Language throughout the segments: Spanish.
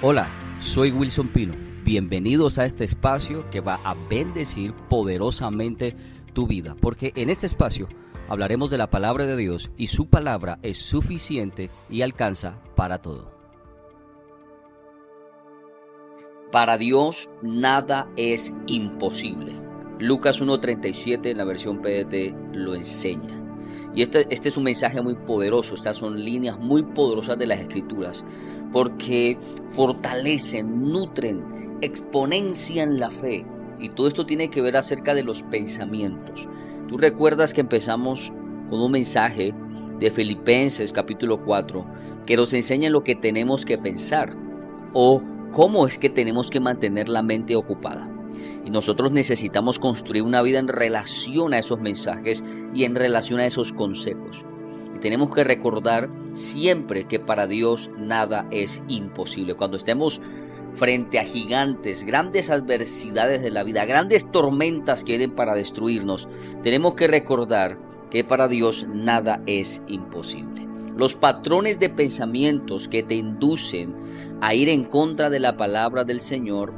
Hola, soy Wilson Pino. Bienvenidos a este espacio que va a bendecir poderosamente tu vida, porque en este espacio hablaremos de la palabra de Dios y su palabra es suficiente y alcanza para todo. Para Dios nada es imposible. Lucas 1:37 en la versión PDT lo enseña. Y este es un mensaje muy poderoso, estas son líneas muy poderosas de las Escrituras, porque fortalecen, nutren, exponencian la fe. Y todo esto tiene que ver acerca de los pensamientos. Tú recuerdas que empezamos con un mensaje de Filipenses capítulo 4, que nos enseña lo que tenemos que pensar o cómo es que tenemos que mantener la mente ocupada. Y nosotros necesitamos construir una vida en relación a esos mensajes y en relación a esos consejos. Y tenemos que recordar siempre que para Dios nada es imposible. Cuando estemos frente a gigantes, grandes adversidades de la vida, grandes tormentas que vienen para destruirnos, tenemos que recordar que para Dios nada es imposible. Los patrones de pensamientos que te inducen a ir en contra de la palabra del Señor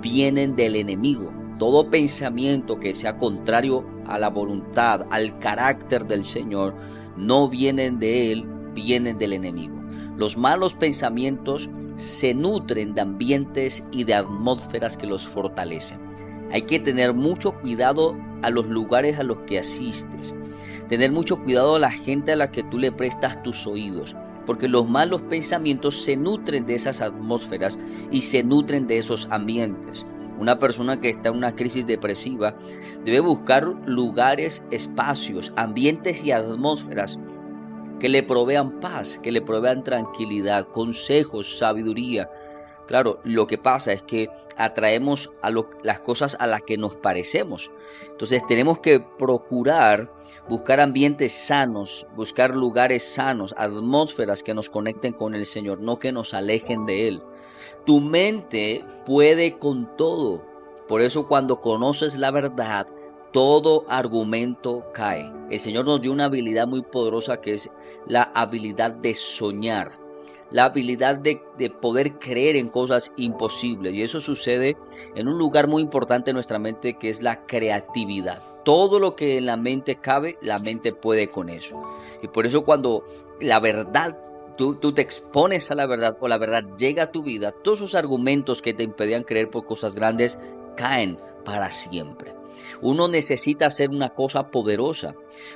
vienen del enemigo. Todo pensamiento que sea contrario a la voluntad, al carácter del Señor, no vienen de Él, vienen del enemigo. Los malos pensamientos se nutren de ambientes y de atmósferas que los fortalecen. Hay que tener mucho cuidado a los lugares a los que asistes. Tener mucho cuidado a la gente a la que tú le prestas tus oídos, porque los malos pensamientos se nutren de esas atmósferas y se nutren de esos ambientes. Una persona que está en una crisis depresiva debe buscar lugares, espacios, ambientes y atmósferas que le provean paz, que le provean tranquilidad, consejos, sabiduría. Claro, lo que pasa es que atraemos a las cosas a las que nos parecemos. Entonces tenemos que procurar buscar ambientes sanos, buscar lugares sanos, atmósferas que nos conecten con el Señor, no que nos alejen de Él. Tu mente puede con todo. Por eso cuando conoces la verdad, todo argumento cae. El Señor nos dio una habilidad muy poderosa que es la habilidad de soñar. La habilidad de poder creer en cosas imposibles. Y eso sucede en un lugar muy importante en nuestra mente, que es la creatividad. Todo lo que en la mente cabe, la mente puede con eso. Y por eso cuando la verdad, tú te expones a la verdad o la verdad llega a tu vida, todos esos argumentos que te impedían creer por cosas grandes caen para siempre. Uno necesita hacer una cosa poderosa,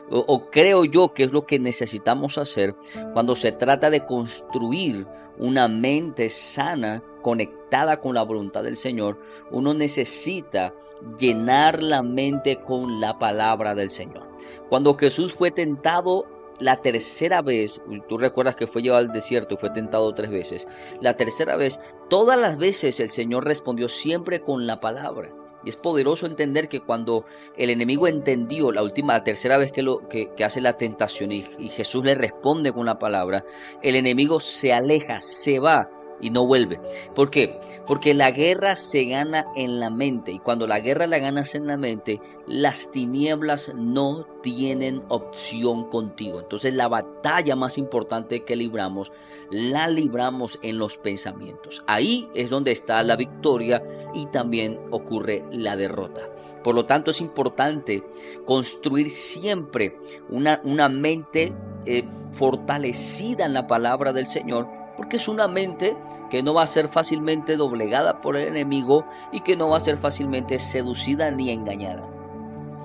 o creo yo que es lo que necesitamos hacer cuando se trata de construir una mente sana, conectada con la voluntad del Señor. Uno necesita llenar la mente con la palabra del Señor. Cuando Jesús fue tentado la tercera vez, tú recuerdas que fue llevado al desierto y fue tentado 3 veces. La tercera vez, todas las veces el Señor respondió siempre con la palabra. Y es poderoso entender que cuando el enemigo entendió la tercera vez que hace la tentación y Jesús le responde con la palabra, el enemigo se aleja, se va y no vuelve. ¿Por qué? Porque la guerra se gana en la mente, y cuando la guerra la ganas en la mente, las tinieblas no tienen opción contigo. Entonces la batalla más importante que libramos, la libramos en los pensamientos. Ahí es donde está la victoria y también ocurre la derrota. Por lo tanto, es importante construir siempre una mente fortalecida en la palabra del Señor, porque es una mente que no va a ser fácilmente doblegada por el enemigo y que no va a ser fácilmente seducida ni engañada.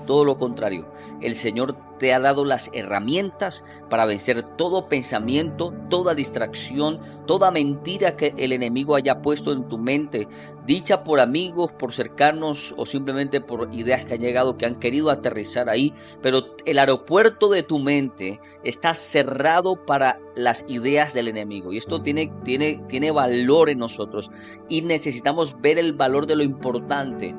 Todo lo contrario, el Señor te ha dado las herramientas para vencer todo pensamiento, toda distracción, toda mentira que el enemigo haya puesto en tu mente, dicha por amigos, por cercanos o simplemente por ideas que han llegado, que han querido aterrizar ahí. Pero el aeropuerto de tu mente está cerrado para las ideas del enemigo, y esto tiene valor en nosotros, y necesitamos ver el valor de lo importante,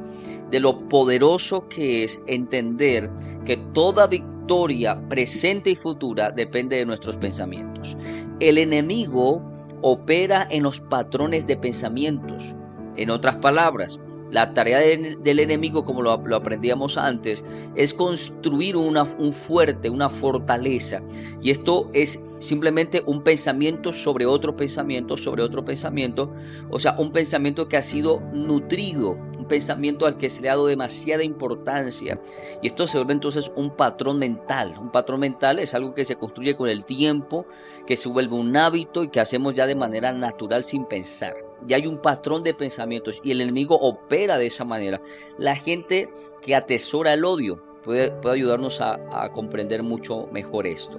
de lo poderoso que es entender que toda victoria presente y futura depende de nuestros pensamientos. El enemigo opera en los patrones de pensamientos. En otras palabras, La tarea del enemigo, como lo aprendíamos antes, es construir un fuerte, una fortaleza. Y esto es simplemente un pensamiento sobre otro pensamiento, sobre otro pensamiento. O sea, un pensamiento que ha sido nutrido, un pensamiento al que se le ha dado demasiada importancia. Y esto se vuelve entonces un patrón mental. Un patrón mental es algo que se construye con el tiempo, que se vuelve un hábito y que hacemos ya de manera natural sin pensar. Ya hay un patrón de pensamientos y el enemigo opera de esa manera. La gente que atesora el odio puede ayudarnos a comprender mucho mejor esto.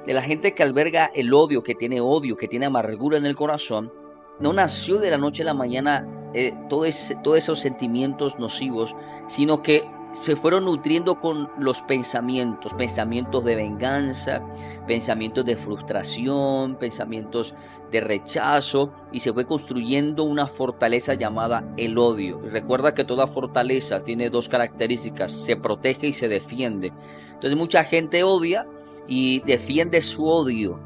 De la gente que alberga el odio, que tiene amargura en el corazón, no nació de la noche a la mañana todos esos sentimientos nocivos, sino que se fueron nutriendo con los pensamientos de venganza, pensamientos de frustración, pensamientos de rechazo, y se fue construyendo una fortaleza llamada el odio. Y recuerda que toda fortaleza tiene dos características: se protege y se defiende. Entonces mucha gente odia y defiende su odio.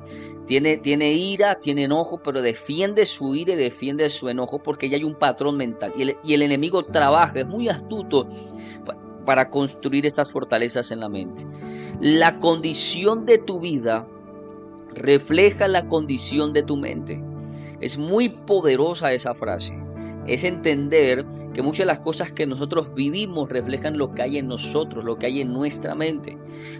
Tiene ira, tiene enojo, pero defiende su ira y defiende su enojo porque ya hay un patrón mental. Y el enemigo trabaja, es muy astuto para construir estas fortalezas en la mente. La condición de tu vida refleja la condición de tu mente. Es muy poderosa esa frase. Es entender que muchas de las cosas que nosotros vivimos reflejan lo que hay en nosotros, lo que hay en nuestra mente.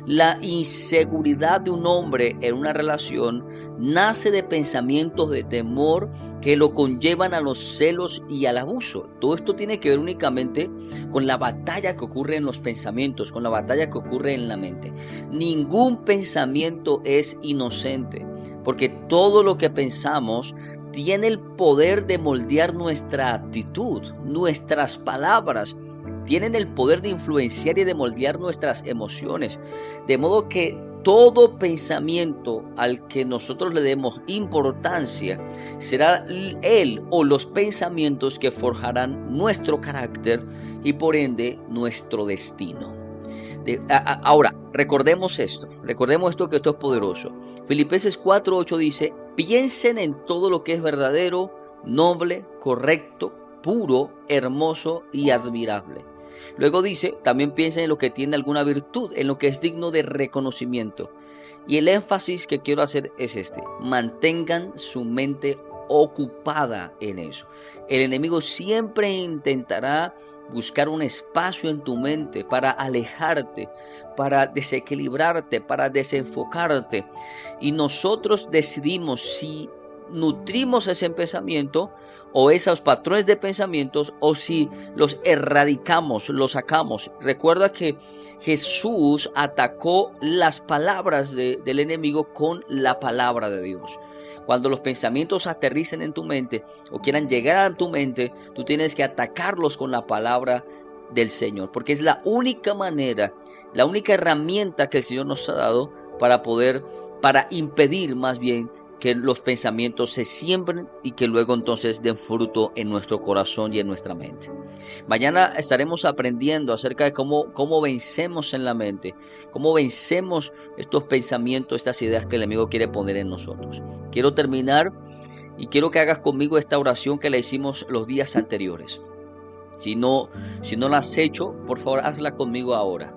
La inseguridad de un hombre en una relación nace de pensamientos de temor que lo conllevan a los celos y al abuso. Todo esto tiene que ver únicamente con la batalla que ocurre en los pensamientos, con la batalla que ocurre en la mente. Ningún pensamiento es inocente, porque todo lo que pensamos tiene el poder de moldear nuestra actitud. Nuestras palabras tienen el poder de influenciar y de moldear nuestras emociones. De modo que todo pensamiento al que nosotros le demos importancia será él o los pensamientos que forjarán nuestro carácter y por ende nuestro destino. Ahora, recordemos esto que esto es poderoso. Filipenses 4:8 dice: piensen en todo lo que es verdadero, noble, correcto, puro, hermoso y admirable. Luego dice, también piensen en lo que tiene alguna virtud, en lo que es digno de reconocimiento. Y el énfasis que quiero hacer es este: mantengan su mente ocupada en eso. El enemigo siempre intentará buscar un espacio en tu mente para alejarte, para desequilibrarte, para desenfocarte. Y nosotros decidimos si nutrimos ese pensamiento o esos patrones de pensamientos, o si los erradicamos, los sacamos. Recuerda que Jesús atacó las palabras del enemigo con la palabra de Dios. Cuando los pensamientos aterricen en tu mente o quieran llegar a tu mente, tú tienes que atacarlos con la palabra del Señor, porque es la única manera, la única herramienta que el Señor nos ha dado para impedir más bien que los pensamientos se siembren y que luego entonces den fruto en nuestro corazón y en nuestra mente. Mañana estaremos aprendiendo acerca de cómo vencemos en la mente, cómo vencemos estos pensamientos, estas ideas que el enemigo quiere poner en nosotros. Quiero terminar y quiero que hagas conmigo esta oración que la hicimos los días anteriores. Si no la has hecho, por favor hazla conmigo ahora.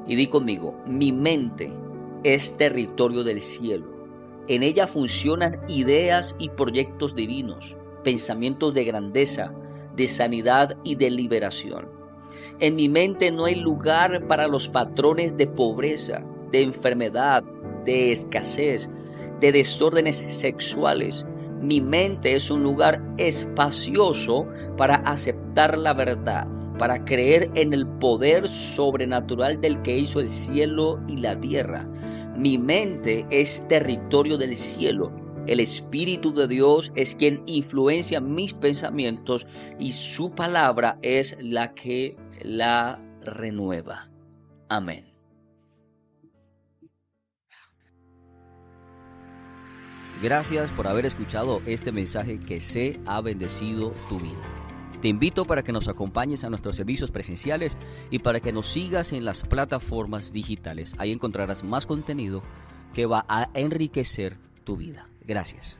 Y di conmigo: mi mente es territorio del cielo. En ella funcionan ideas y proyectos divinos, pensamientos de grandeza, de sanidad y de liberación. En mi mente no hay lugar para los patrones de pobreza, de enfermedad, de escasez, de desórdenes sexuales. Mi mente es un lugar espacioso para aceptar la verdad, para creer en el poder sobrenatural del que hizo el cielo y la tierra. Mi mente es territorio del cielo. El Espíritu de Dios es quien influencia mis pensamientos y su palabra es la que la renueva. Amén. Gracias por haber escuchado este mensaje que se ha bendecido tu vida. Te invito para que nos acompañes a nuestros servicios presenciales y para que nos sigas en las plataformas digitales. Ahí encontrarás más contenido que va a enriquecer tu vida. Gracias.